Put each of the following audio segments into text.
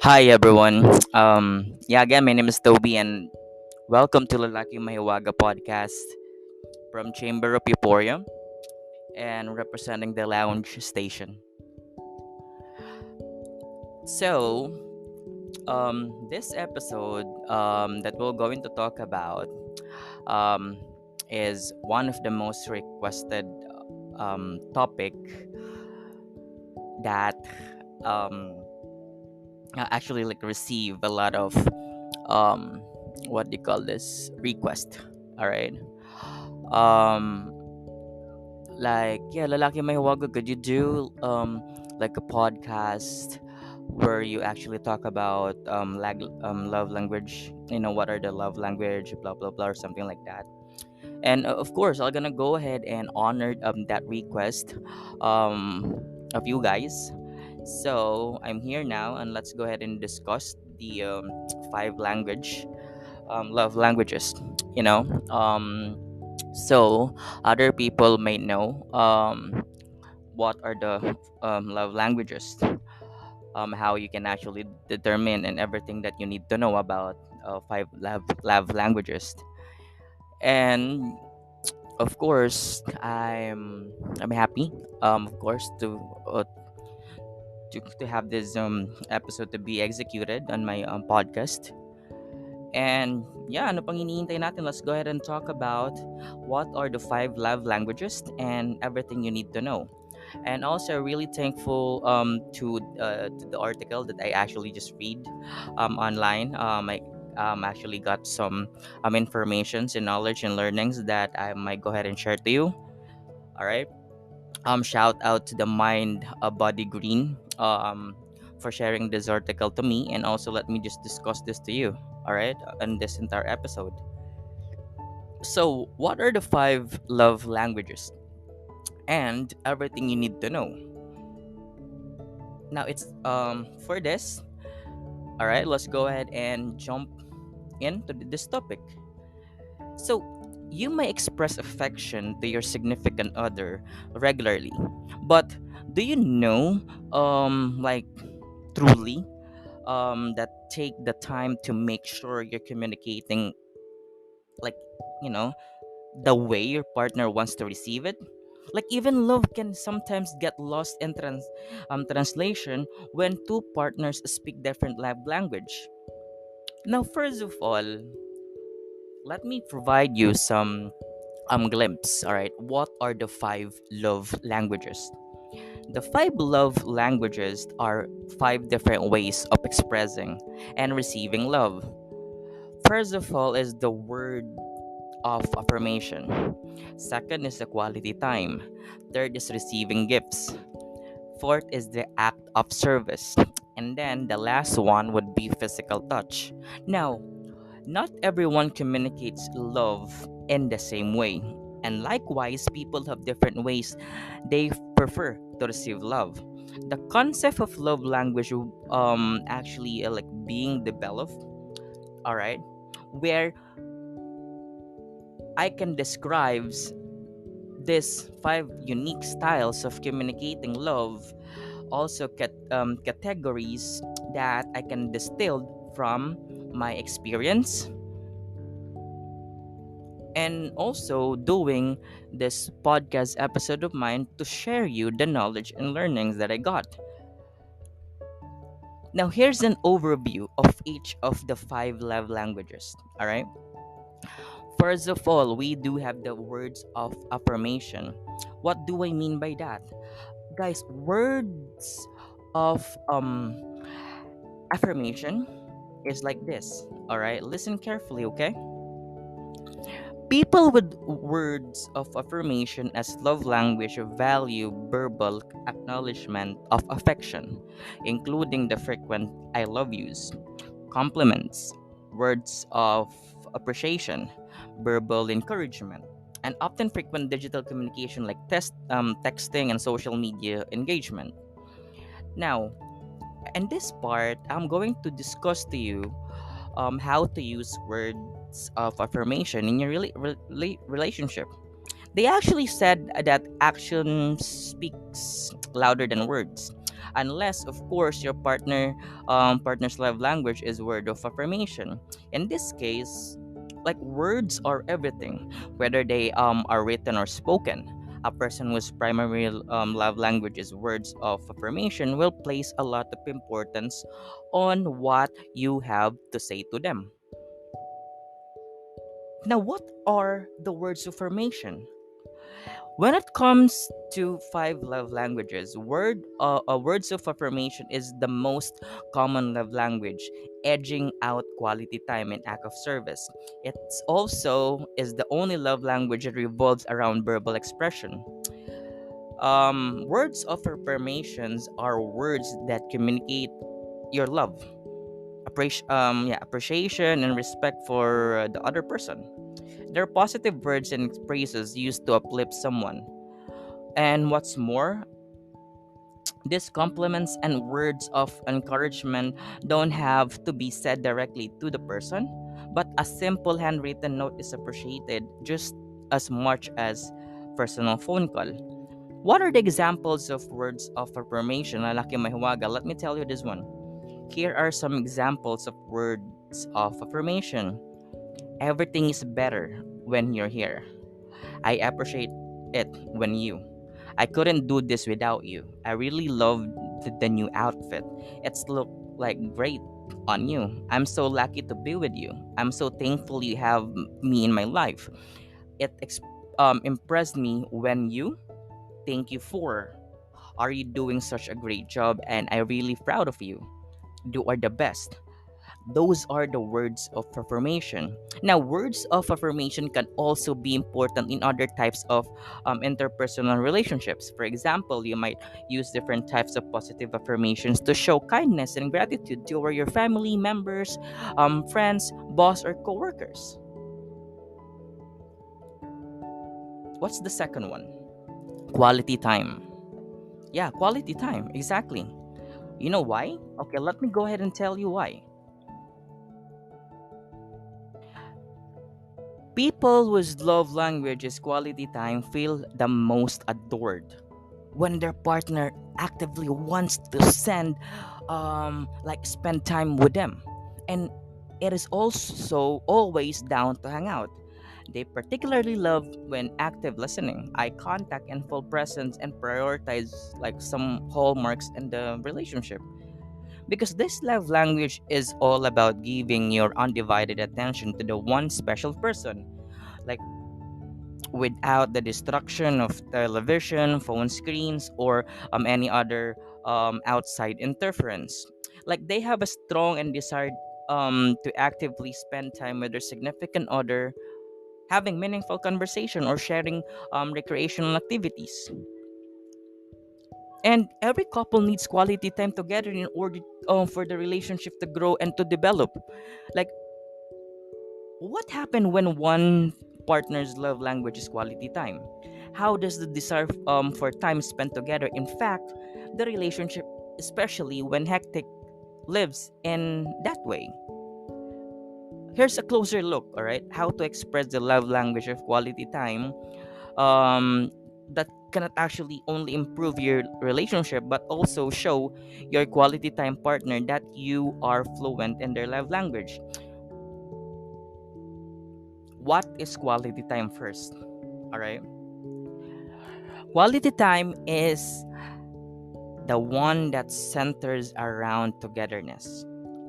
Hi everyone. Again, my name is Toby, and welcome to LalakingMahiwaga podcast from Chamber of Euphoria and representing the lounge station. So, this episode that we're going to talk about um, is one of the most requested topic that um, actually like receive a lot of um, what do you call this request. All right. Um, Lalaki Mahiwaga, could you do like a podcast where you actually talk about love language? You know, what are the love language, blah blah blah, or something like that. And of course, I'm gonna go ahead and honor that request of you guys. So I'm here now, and let's go ahead and discuss the five love languages. You know, so other people may know what are the love languages, how you can actually determine and everything that you need to know about five love languages. And of course, I'm happy, of course, to have this episode to be executed on my podcast. And yeah, ano pang hinihintay natin? Let's go ahead and talk about what are the five love languages and everything you need to know. And also, really thankful to the article that I actually just read online. I actually got some informations and knowledge and learnings that I might go ahead and share to you. All right. Shout out to the Mind Body Green for sharing this article to me, and also let me just discuss this to you. All right, in this entire episode. So, what are the five love languages and everything you need to know? Now, it's for this. All right, let's go ahead and jump into this topic. So, you may express affection to your significant other regularly, but do you know, like truly, that take the time to make sure you're communicating, like, you know, the way your partner wants to receive it? Like, even love can sometimes get lost in translation when two partners speak different love language. Now, first of all, let me provide you some glimpse. All right, what are the five love languages? The five love languages are five different ways of expressing and receiving love. First of all is the word of affirmation. Second is the quality time. Third is receiving gifts. Fourth is the act of service. And then the last one would be physical touch. Now, not everyone communicates love in the same way. And likewise, people have different ways they prefer to receive love. The concept of love language actually like being developed, all right, where I can describe these five unique styles of communicating love, also categories that I can distill from my experience, and also doing this podcast episode of mine to share you the knowledge and learnings that I got. Now, here's an overview of each of the five love languages. All right. First of all, we do have the words of affirmation. What do I mean by that? Guys, words of affirmation is like this. All right, listen carefully, okay? People with words of affirmation as love language value verbal acknowledgement of affection, including the frequent I love yous, compliments, words of appreciation, verbal encouragement, and often frequent digital communication like texting and social media engagement. Now, in this part, I'm going to discuss to you how to use words of affirmation in your relationship. They actually said that action speaks louder than words. unless of course your partner's love language is word of affirmation. In this case, like words are everything, whether they are written or spoken. A person whose primary love language is words of affirmation will place a lot of importance on what you have to say to them. Now, what are the words of affirmation? When it comes to five love languages, words of affirmation is the most common love language, edging out quality time and act of service. It's also is the only love language that revolves around verbal expression. Words of affirmations are words that communicate your love, appreciation, and respect for the other person. They're positive words and phrases used to uplift someone. And what's more, these compliments and words of encouragement don't have to be said directly to the person, but a simple handwritten note is appreciated just as much as personal phone call. What are the examples of words of affirmation? Mahiwaga? Let me tell you this one. Here are some examples of words of affirmation. Everything is better when you're here. I appreciate it when you. I couldn't do this without you. I really love the new outfit. It's look like great on you. I'm so lucky to be with you. I'm so thankful you have me in my life. It impressed me when you. Thank you for. Are you doing such a great job? And I'm really proud of you. You are the best. Those are the words of affirmation. Now, words of affirmation can also be important in other types of interpersonal relationships. For example, you might use different types of positive affirmations to show kindness and gratitude toward your family members, friends, boss, or coworkers. What's the second one? Quality time. Yeah, quality time. Exactly. You know why? Okay, let me go ahead and tell you why. People whose love language is quality time feel the most adored when their partner actively wants to spend time with them. And it is also always down to hang out. They particularly love when active listening, eye contact, and full presence and prioritize like some hallmarks in the relationship. Because this love language is all about giving your undivided attention to the one special person, like without the distraction of television, phone screens, or any other outside interference. Like they have a strong and desire to actively spend time with their significant other, having meaningful conversation or sharing recreational activities. And every couple needs quality time together in order for the relationship to grow and to develop. Like, what happened when one partner's love language is quality time? How does the desire for time spent together impact the relationship, especially when hectic lives in that way? Here's a closer look, all right? How to express the love language of quality time that cannot actually only improve your relationship but also show your quality time partner that you are fluent in their love language. What is quality time first? All right. Quality time is the one that centers around togetherness.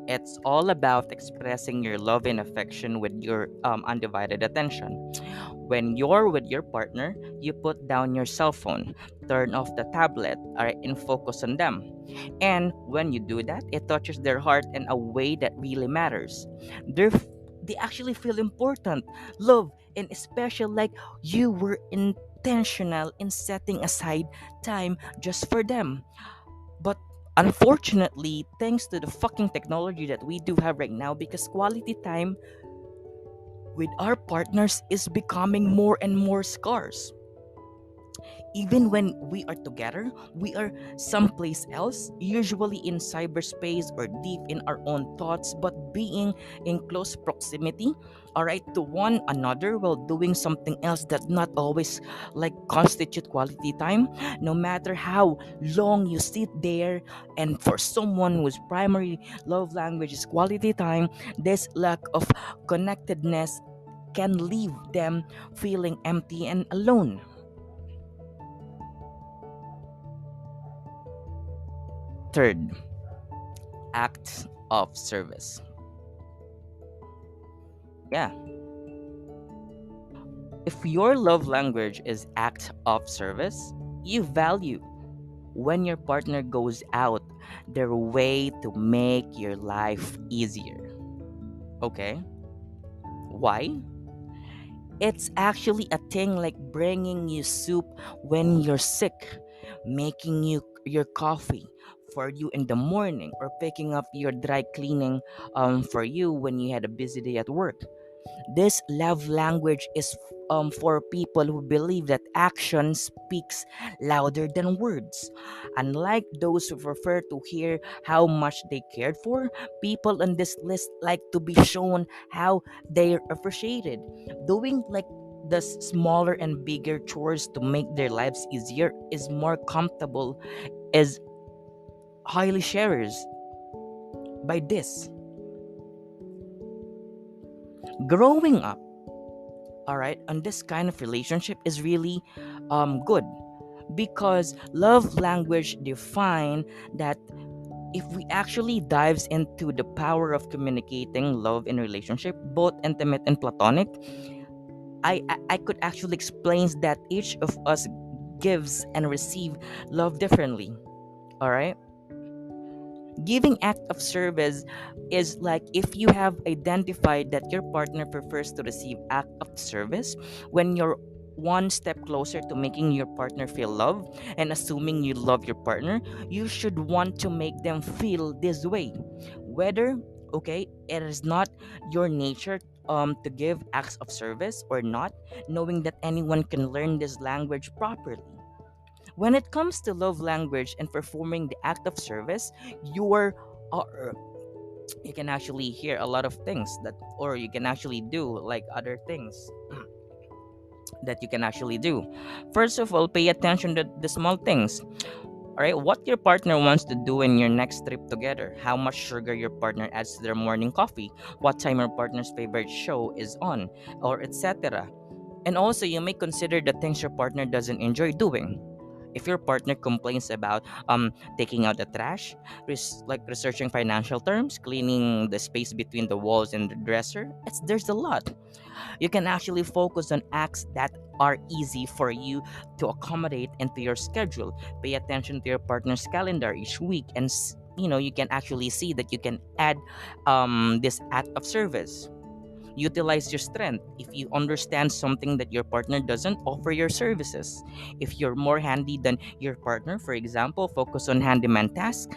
It's all about expressing your love and affection with your undivided attention. When you're with your partner, you put down your cell phone, turn off the tablet, alright, and focus on them. And when you do that, it touches their heart in a way that really matters. They're, they actually feel important, love, and special, like you were intentional in setting aside time just for them. But unfortunately, thanks to the fucking technology that we do have right now, because quality time with our partners is becoming more and more scarce. Even when we are together, we are someplace else, usually in cyberspace or deep in our own thoughts, but being in close proximity, all right, to one another while doing something else that not always like constitute quality time, no matter how long you sit there. And for someone whose primary love language is quality time, this lack of connectedness can leave them feeling empty and alone. Third, act of service. Yeah, if your love language is act of service, you value when your partner goes out their way to make your life easier. Okay? Why? It's actually a thing like bringing you soup when you're sick, making you your coffee for you in the morning, or picking up your dry cleaning for you when you had a busy day at work. This love language is for people who believe that action speaks louder than words. Unlike those who prefer to hear how much they cared for, people on this list like to be shown how they're appreciated. Doing like the smaller and bigger chores to make their lives easier is more comfortable, is highly shares by this. Growing up, all right, and this kind of relationship is really good because love language define that if we actually dives into the power of communicating love in relationship, both intimate and platonic, I could actually explain that each of us gives and receive love differently. All right, giving act of service is like if you have identified that your partner prefers to receive act of service, when you're one step closer to making your partner feel loved, and assuming you love your partner, you should want to make them feel this way. Whether, okay, it is not your nature to give acts of service or not, knowing that anyone can learn this language properly. When it comes to love language and performing the act of service, you're uh, you can actually hear a lot of things that, or you can actually do like other things that you can actually do. First of all, pay attention to the small things. All right, what your partner wants to do in your next trip together, how much sugar your partner adds to their morning coffee, what time your partner's favorite show is on, or etc. And also, you may consider the things your partner doesn't enjoy doing. If your partner complains about taking out the trash, like researching financial terms, cleaning the space between the walls and the dresser, there's a lot. You can actually focus on acts that are easy for you to accommodate into your schedule. Pay attention to your partner's calendar each week, and you can actually see that you can add this act of service. Utilize your strength. If you understand something that your partner doesn't, offer your services. If you're more handy than your partner, for example, focus on handyman tasks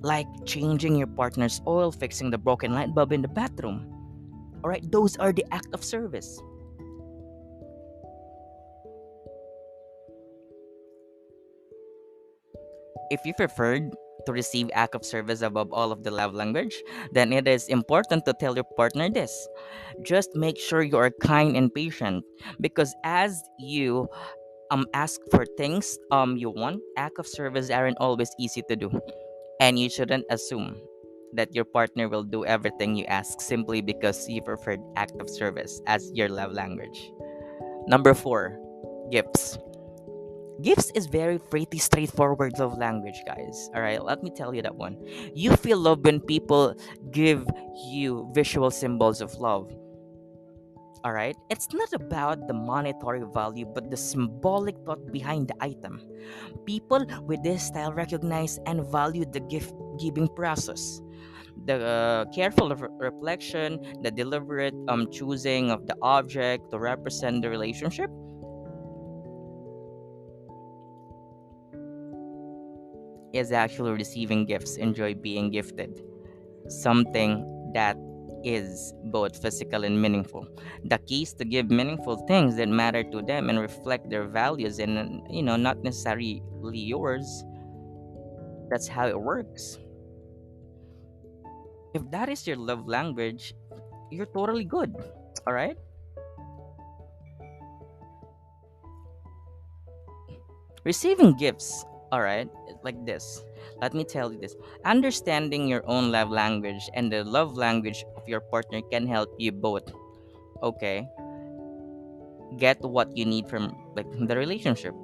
like changing your partner's oil, fixing the broken light bulb in the bathroom. All right, those are the act of service. If you preferred to receive act of service above all of the love language, then it is important to tell your partner this. Just make sure you are kind and patient, because as you ask for things you want, act of service aren't always easy to do, and you shouldn't assume that your partner will do everything you ask simply because you preferred act of service as your love language. Number 4, gifts. Gifts is very pretty straightforward love language, guys. All right, let me tell you that one. You feel love when people give you visual symbols of love. All right, it's not about the monetary value, but the symbolic thought behind the item. People with this style recognize and value the gift giving process. The careful reflection, the deliberate choosing of the object to represent the relationship is actually receiving gifts, enjoy being gifted. Something that is both physical and meaningful. The key is to give meaningful things that matter to them and reflect their values and, not necessarily yours. That's how it works. If that is your love language, you're totally good. All right? Receiving gifts, all right, like this. Let me tell you this. Understanding your own love language and the love language of your partner can help you both, okay, get what you need from like the relationship.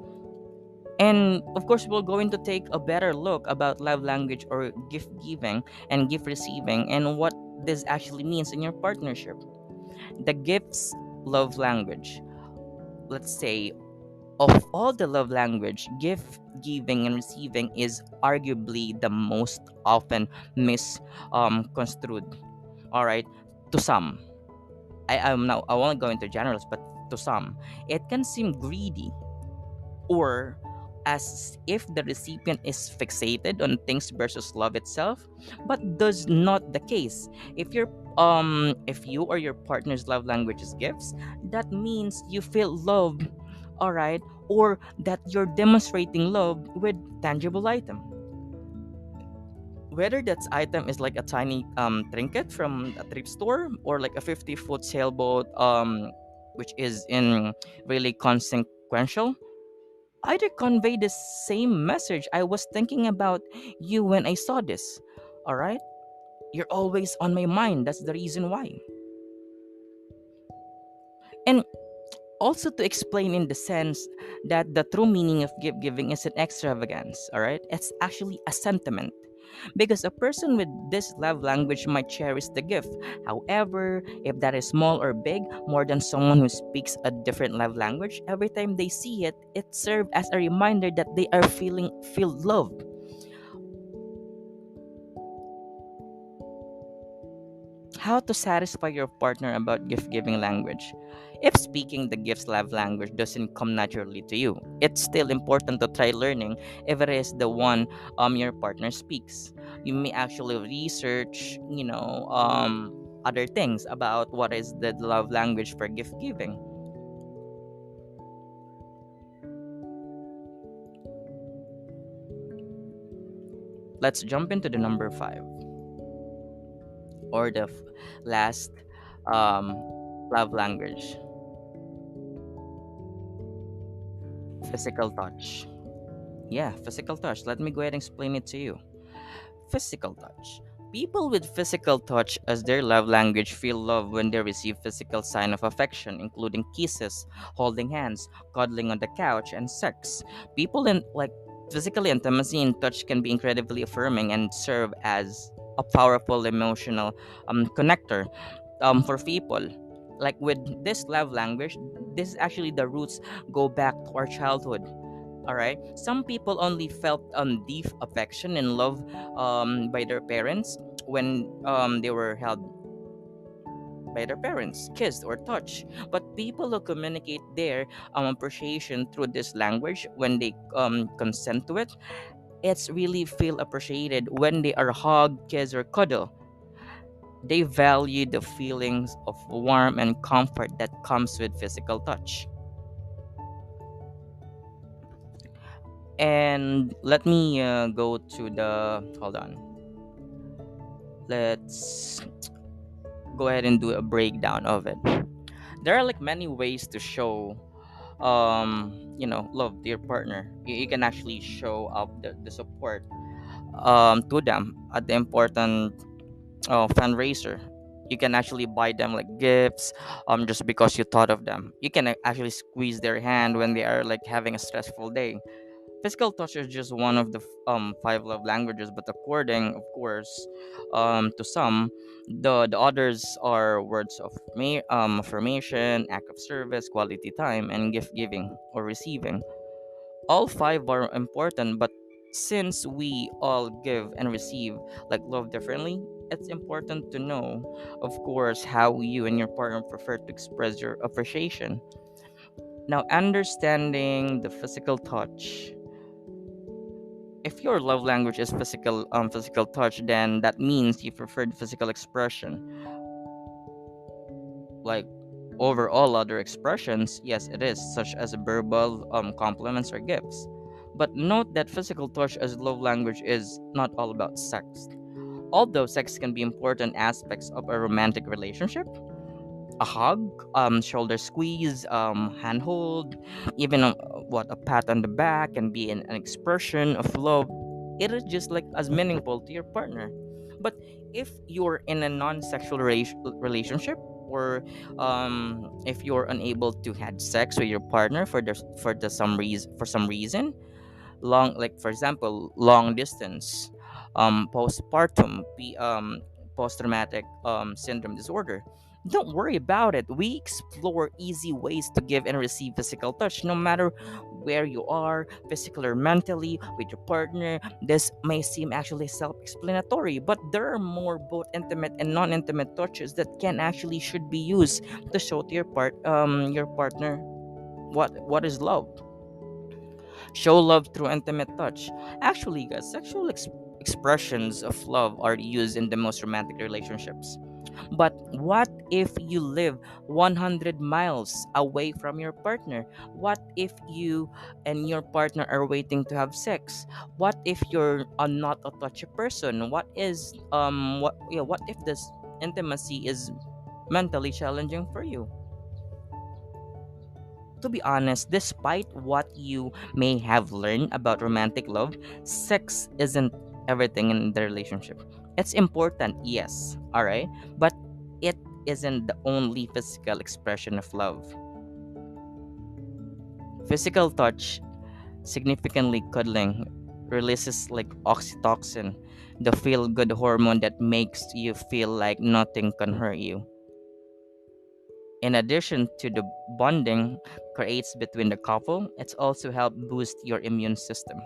And of course, we're going to take a better look about love language or gift giving and gift receiving and what this actually means in your partnership. The gifts love language. Let's say of all the love language, gift giving and receiving is arguably the most often misconstrued. All right, to some, I won't go into generals, but to some, it can seem greedy or as if the recipient is fixated on things versus love itself, but does not the case. If you or your partner's love language is gifts, that means you feel love, all right, or that you're demonstrating love with tangible item. Whether that item is like a tiny trinket from a thrift store or like a 50-foot sailboat which is in really consequential, either convey the same message. I was thinking about you when I saw this. All right? You're always on my mind. That's the reason why. And also to explain in the sense that the true meaning of gift giving isn't extravagance, all right? It's actually a sentiment. Because a person with this love language might cherish the gift. However, if that is small or big, more than someone who speaks a different love language, every time they see it, it serves as a reminder that they are feel loved. How to satisfy your partner about gift giving language. If speaking the gift's love language doesn't come naturally to you, it's still important to try learning if it is the one your partner speaks. You may actually research, other things about what is the love language for gift giving. Let's jump into the number 5 or the last um love language, physical touch. Yeah, physical touch. Let me go ahead and explain it to you. Physical touch. People with physical touch as their love language feel love when they receive physical sign of affection, including kisses, holding hands, cuddling on the couch, and sex. People in like physical intimacy and touch can be incredibly affirming and serve as a powerful emotional connector for people. Like with this love language, this is actually the roots go back to our childhood. All right, some people only felt deep affection and love by their parents when they were held by their parents, kissed or touched. But people who communicate their appreciation through this language when they consent to it, it's really feel appreciated when they are hugged, kissed, or cuddle. They value the feelings of warmth and comfort that comes with physical touch. And let me go to the hold on. Let's go ahead and do a breakdown of it. There are like many ways to show love to your partner. You can actually show up the support to them at the important fundraiser. You can actually buy them like gifts just because you thought of them. You can actually squeeze their hand when they are like having a stressful day. Physical touch is just one of the 5 love languages, but according, of course, to some, the others are words of affirmation, act of service, quality time, and gift giving or receiving. All 5 are important, but since we all give and receive like love differently, it's important to know, of course, how you and your partner prefer to express your appreciation. Now, understanding the physical touch, if your love language is physical touch, then that means you prefer the physical expression. like over all other expressions. Yes, it is, such as verbal compliments or gifts. But note that physical touch as love language is not all about sex. Although sex can be important aspects of a romantic relationship, a hug, shoulder squeeze, handhold, even a pat on the back can be an expression of love. It is just like as meaningful to your partner. But if you're in a non-sexual relationship, or if you're unable to have sex with your partner for some reason, like for example long distance, postpartum, post-traumatic syndrome disorder, don't worry about it. We explore easy ways to give and receive physical touch no matter where you are, physically or mentally, with your partner. This may seem actually self-explanatory, but there are more both intimate and non-intimate touches that can actually should be used to show to your partner what is love. Show love through intimate touch. Actually, guys, sexual expressions of love are used in the most romantic relationships. But what if you live 100 miles away from your partner? What if you and your partner are waiting to have sex? What if you're not a touchy person? What if this intimacy is mentally challenging for you? To be honest, despite what you may have learned about romantic love, sex isn't everything in the relationship. It's important, yes, alright? But it isn't the only physical expression of love. Physical touch, significantly cuddling, releases like oxytocin, the feel good hormone that makes you feel like nothing can hurt you. In addition to the bonding creates between the couple, it's also help boost your immune system.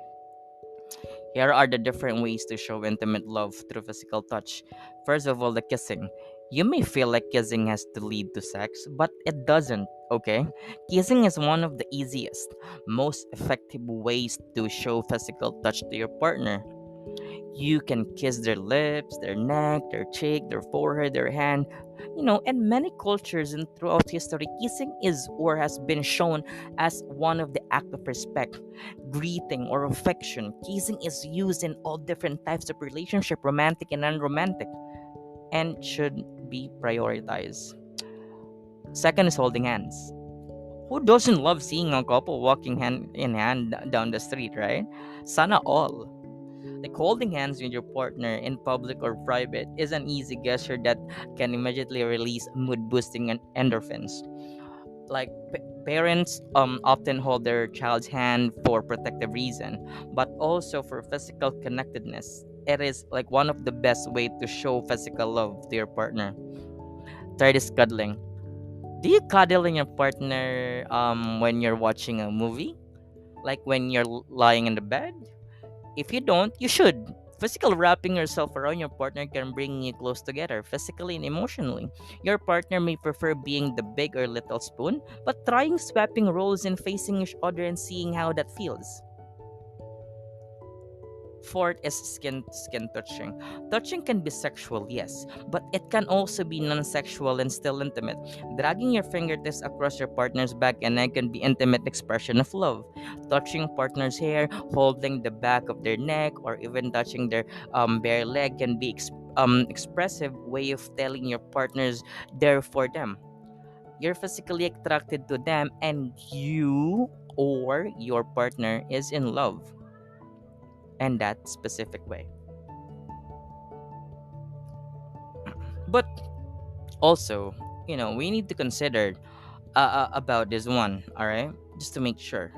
Here are the different ways to show intimate love through physical touch. First of all, the kissing. You may feel like kissing has to lead to sex, but it doesn't, okay? Kissing is one of the easiest, most effective ways to show physical touch to your partner. You can kiss their lips, their neck, their cheek, their forehead, their hand. In many cultures and throughout history, kissing is or has been shown as one of the act of respect, greeting, or affection. Kissing is used in all different types of relationship, romantic and unromantic, and should be prioritized. Second is holding hands. Who doesn't love seeing a couple walking hand in hand down the street, right? Sana all. Like holding hands with your partner in public or private is an easy gesture that can immediately release mood boosting endorphins. Like parents often hold their child's hand for protective reason, but also for physical connectedness. It is like one of the best way to show physical love to your partner. Third is cuddling. Do you cuddle in your partner when you're watching a movie? Like when you're lying in the bed? If you don't, you should. Physical wrapping yourself around your partner can bring you close together, physically and emotionally. Your partner may prefer being the big or little spoon, but trying swapping roles and facing each other and seeing how that feels. Fourth is skin touching. Touching can be sexual, yes, but it can also be non-sexual and still intimate. Dragging your fingertips across your partner's back and neck can be intimate expression of love. Touching partner's hair, holding the back of their neck, or even touching their bare leg can be expressive way of telling your partners there for them. You're physically attracted to them, and you or your partner is in love in that specific way. But also, we need to consider about this one, all right? Just to make sure.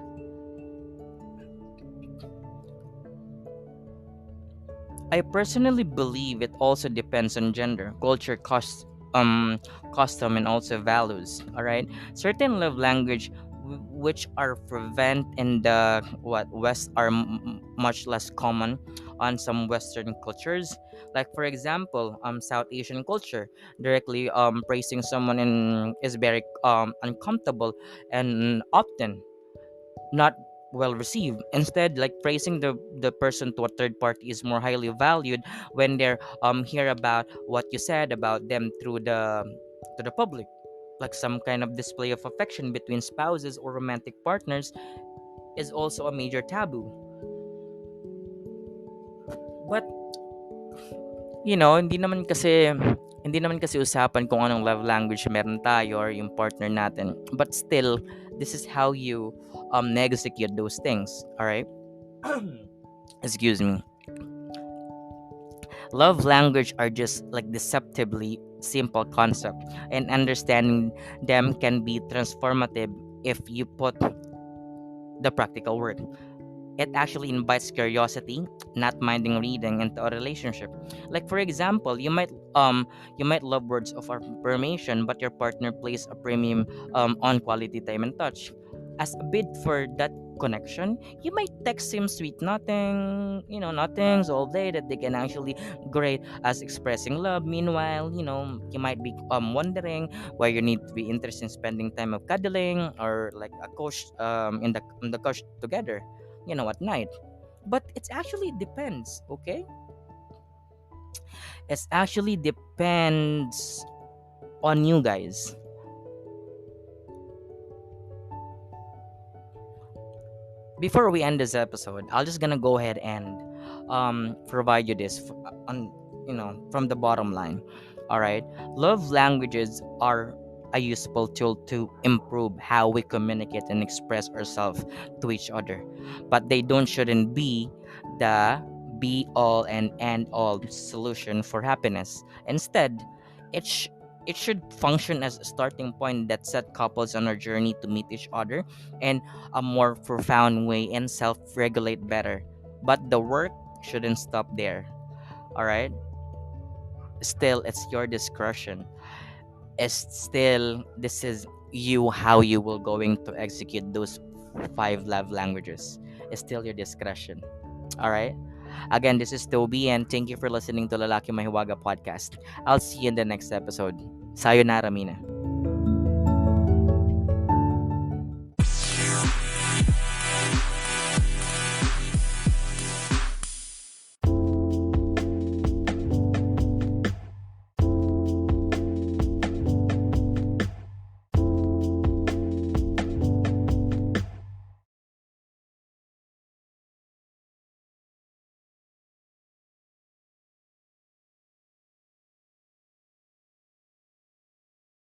I personally believe it also depends on gender, culture, custom, and also values. All right, certain love language which are prevent in the West are much less common on some Western cultures. Like for example, South Asian culture, directly praising someone is very uncomfortable and often not well received. Instead, like praising the person to a third party is more highly valued when they're hear about what you said about them through the to the public. like some kind of display of affection between spouses or romantic partners is also a major taboo. But hindi naman kasi usapan kung anong love language meron tayo or yung partner natin. But still, this is how you execute those things. All right? Excuse me. Love language are just like deceptively simple concept, and understanding them can be transformative if you put the practical work. It actually invites curiosity, not minding reading into a relationship. Like for example, you might love words of affirmation, but your partner places a premium on quality time and touch. As a bid for that connection, you might text him sweet nothings all day that they can actually great as expressing love. Meanwhile, you might be wondering why you need to be interested in spending time of cuddling or like a couch in the couch together, at night. But it actually depends, okay? It actually depends on you guys. Before we end this episode, I'll just gonna go ahead and provide you this on from the bottom line. All right, love languages are a useful tool to improve how we communicate and express ourselves to each other, but they don't shouldn't be the be all and end all solution for happiness. Instead, it sh- it should function as a starting point that set couples on a journey to meet each other and a more profound way and self regulate better. But the work shouldn't stop there. All right? Still, it's your discretion. It's still, this is you, how you will going to execute those five love languages. It's still your discretion. All right? Again, this is Toby, and thank you for listening to Lalaki Mahiwaga podcast. I'll see you in the next episode. Sayonara, Mina.